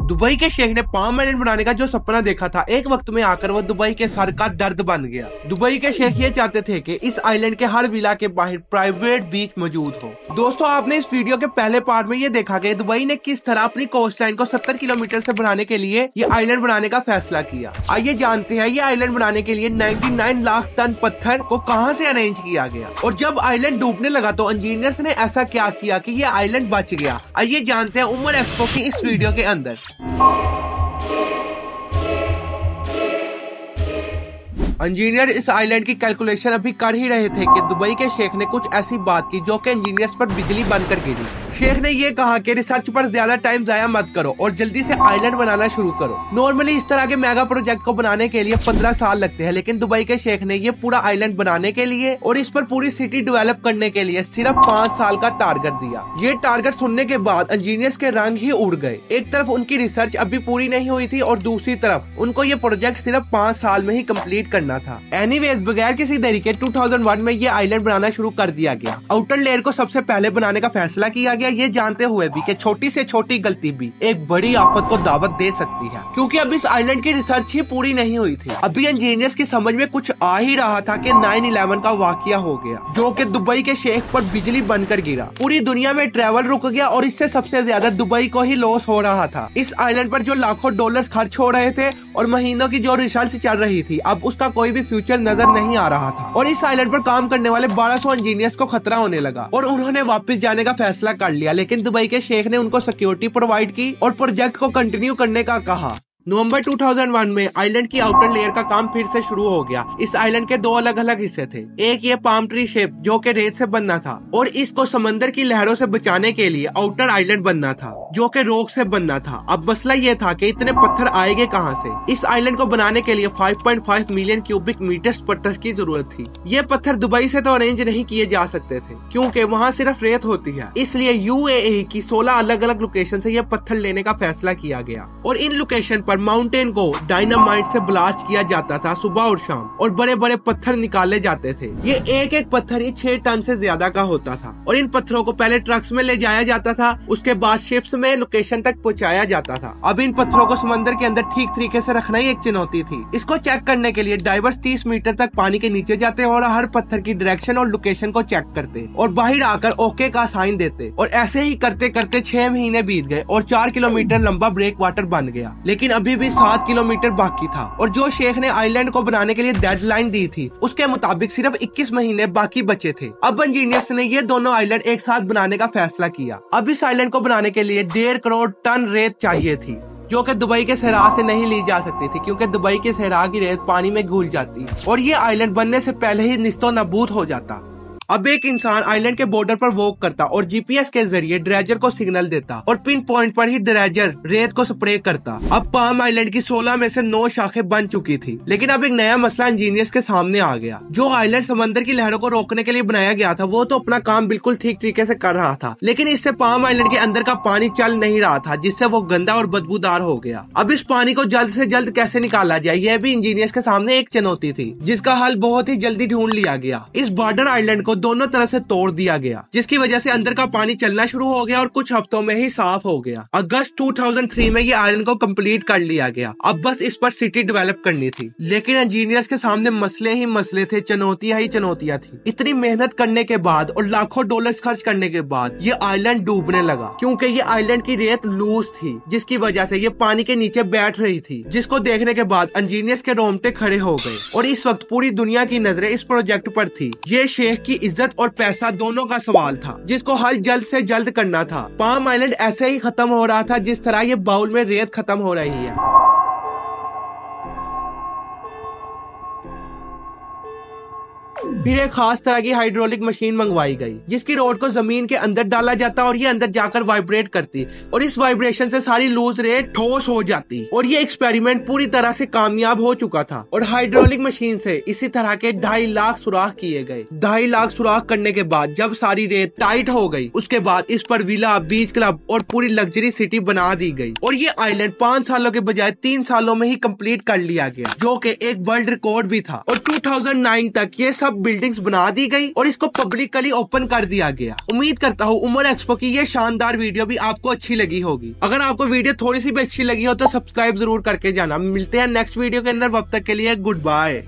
Dubai के शेख ने palm island बनाने का जो सपना देखा था, एक वक्त में आकर वो दुबई के सर का दर्द बन गया। दुबई के शेख ये चाहते थे कि इस आइलैंड के हर विला के बाहर प्राइवेट बीच मौजूद हो। दोस्तों, आपने इस वीडियो के पहले पार्ट में ये देखा कि दुबई ने किस तरह अपनी कोस्ट लाइन को 70 किलोमीटर से बढ़ाने के लिए ये आइलैंड बनाने का फैसला किया। आइए जानते हैं ये आइलैंड बनाने के लिए 99 लाख टन पत्थर को कहां से अरेंज किया गया, और जब आइलैंड डूबने लगा तो इंजीनियर्स ने ऐसा क्या किया कि ये आइलैंड बच गया। आइए जानते हैं उमर एक्सपो की इस वीडियो के अंदर। इंजीनियर इस आइलैंड की कैलकुलेशन अभी कर ही रहे थे कि दुबई के शेख ने कुछ ऐसी बात की जो कि इंजीनियर्स पर बिजली बनकर गिरी। शेख ने ये कहा कि रिसर्च पर ज्यादा टाइम जाया मत करो और जल्दी से आइलैंड बनाना शुरू करो। नॉर्मली इस तरह के मेगा प्रोजेक्ट को बनाने के लिए 15 साल लगते हैं, लेकिन दुबई के शेख ने ये पूरा आइलैंड बनाने के लिए और इस पर पूरी सिटी डेवलप करने के लिए सिर्फ 5 साल का टारगेट दिया। ये टारगेट सुनने के बाद इंजीनियर्स के रंग ही उड़ गए। एक तरफ उनकी रिसर्च अभी पूरी नहीं हुई थी और दूसरी तरफ उनको ये प्रोजेक्ट सिर्फ 5 साल में ही कम्प्लीट करना था। एनीवेज, बगैर किसी देरी के 2001 में ये आइलैंड बनाना शुरू कर दिया गया। आउटर लेयर को सबसे पहले बनाने का फैसला किया गया, ये जानते हुए भी कि छोटी से छोटी गलती भी एक बड़ी आफत को दावत दे सकती है, क्योंकि अब इस आइलैंड की रिसर्च ही पूरी नहीं हुई थी। अभी इंजीनियर्स की समझ में कुछ आ ही रहा था कि 9/11 का वाकया हो गया, जो कि दुबई के शेख पर बिजली बनकर गिरा। पूरी दुनिया में ट्रेवल रुक गया और इससे सबसे ज्यादा दुबई को ही लॉस हो रहा था। इस आइलैंड पर जो लाखों डॉलर्स खर्च हो रहे थे और महीनों की जो रिसर्च चल रही थी, अब उसका कोई भी फ्यूचर नजर नहीं आ रहा था। और इस आइलैंड पर काम करने वाले 1200 इंजीनियर्स को खतरा होने लगा और उन्होंने वापस जाने का फैसला कर लिया। लेकिन दुबई के शेख ने उनको सिक्योरिटी प्रोवाइड की और प्रोजेक्ट को कंटिन्यू करने का कहा। नवंबर 2001 में आइलैंड की आउटर लेयर का काम फिर से शुरू हो गया। इस आइलैंड के 2 अलग अलग हिस्से थे। एक ये पाम ट्री शेप जो कि रेत से बनना था और इसको समंदर की लहरों से बचाने के लिए आउटर आइलैंड बनना था जो कि रॉक से बनना था। अब मसला ये था कि इतने पत्थर आएंगे कहां से। इस आइलैंड को बनाने के लिए 5.5 मिलियन क्यूबिक मीटर्स पत्थर की जरूरत थी। ये पत्थर दुबई से तो अरेंज नहीं किए जा सकते थे क्योंकि वहाँ सिर्फ रेत होती है, इसलिए UAE की 16 अलग अलग लोकेशन से ये पत्थर लेने का फैसला किया गया और इन लोकेशन पर माउंटेन को डायनामाइट से ब्लास्ट किया जाता था सुबह और शाम, और बड़े बड़े पत्थर निकाले जाते थे। ये एक एक पत्थर ही 6 टन से ज्यादा का होता था और इन पत्थरों को पहले ट्रक्स में ले जाया जाता था, उसके बाद शिप्स में लोकेशन तक पहुंचाया जाता था। अब इन पत्थरों को समंदर के अंदर ठीक तरीके से रखना ही एक चुनौती थी। इसको चेक करने के लिए डाइवर्स 30 मीटर तक पानी के नीचे जाते और हर पत्थर की डायरेक्शन और लोकेशन को चेक करते और बाहर आकर ओके का साइन देते, और ऐसे ही करते करते 6 महीने बीत गए और 4 किलोमीटर लंबा ब्रेक वाटर बन गया। लेकिन अभी भी 7 किलोमीटर बाकी था और जो शेख ने आइलैंड को बनाने के लिए डेडलाइन दी थी उसके मुताबिक सिर्फ 21 महीने बाकी बचे थे। अब इंजीनियर्स ने ये दोनों आइलैंड एक साथ बनाने का फैसला किया। अब इस आइलैंड को बनाने के लिए 1.5 करोड़ टन रेत चाहिए थी, जो कि दुबई के सहरा से नहीं ली जा सकती थी क्योंकि दुबई के सहरा की रेत पानी में घुल जाती और ये आइलैंड बनने से पहले ही निस्तो नाबूद हो जाता। अब एक इंसान आइलैंड के बॉर्डर पर वॉक करता और GPS के जरिए ड्रेजर को सिग्नल देता और पिन पॉइंट पर ही ड्रेजर रेत को स्प्रे करता। अब पाम आइलैंड की 16 में से 9 शाखें बन चुकी थी, लेकिन अब एक नया मसला इंजीनियर्स के सामने आ गया। जो आइलैंड समंदर की लहरों को रोकने के लिए बनाया गया था वो तो अपना काम बिल्कुल ठीक तरीके से कर रहा था, लेकिन इससे पाम आइलैंड के अंदर का पानी चल नहीं रहा था, जिससे वो गंदा और बदबूदार हो गया। अब इस पानी को जल्द से जल्द कैसे निकाला जाए, यह भी इंजीनियर्स के सामने एक चुनौती थी, जिसका हल बहुत ही जल्दी ढूंढ लिया गया। इस बॉर्डर आइलैंड को दोनों तरफ से तोड़ दिया गया, जिसकी वजह से अंदर का पानी चलना शुरू हो गया और कुछ हफ्तों में ही साफ हो गया। अगस्त 2003 में ये आइलैंड को कंप्लीट कर लिया गया। अब बस इस पर सिटी डेवलप करनी थी, लेकिन इंजीनियर्स के सामने मसले ही मसले थे, चुनौतियां ही चुनौतियां थी। इतनी मेहनत करने के बाद और लाखों डॉलर्स खर्च करने के बाद ये आइलैंड डूबने लगा क्योंकि ये आइलैंड की रेत लूज थी, जिसकी वजह से ये पानी के नीचे बैठ रही थी, जिसको देखने के बाद इंजीनियर्स के रोंगटे खड़े हो गए। और इस वक्त पूरी दुनिया की नजरें इस प्रोजेक्ट पर थी। ये शेख की इज्जत और पैसा दोनों का सवाल था, जिसको हल जल्द से जल्द करना था। पाम आइलैंड ऐसे ही खत्म हो रहा था जिस तरह ये बाउल में रेत खत्म हो रही है। फिर एक खास तरह की हाइड्रोलिक मशीन मंगवाई गई, जिसकी रोड को जमीन के अंदर डाला जाता और ये अंदर जाकर वाइब्रेट करती और इस वाइब्रेशन से सारी लूज रेत ठोस हो जाती। और ये एक्सपेरिमेंट पूरी तरह से कामयाब हो चुका था और हाइड्रोलिक मशीन से इसी तरह के 2.5 लाख सुराख किए गए। 2.5 लाख सुराख करने के बाद जब सारी रेत टाइट हो गई, उसके बाद इस पर विला, बीच क्लब और पूरी लग्जरी सिटी बना दी गई और ये आइलैंड 5 सालों के बजाय 3 सालों में ही कंप्लीट कर लिया गया, जो कि एक वर्ल्ड रिकॉर्ड भी था। और 2009 तक ये सब बिल्डिंग्स बना दी गई और इसको पब्लिकली ओपन कर दिया गया। उम्मीद करता हूँ उमर एक्सपो की ये शानदार वीडियो भी आपको अच्छी लगी होगी। अगर आपको वीडियो थोड़ी सी भी अच्छी लगी हो तो सब्सक्राइब जरूर करके जाना। मिलते हैं नेक्स्ट वीडियो के अंदर, वक्त तक के लिए गुड बाय।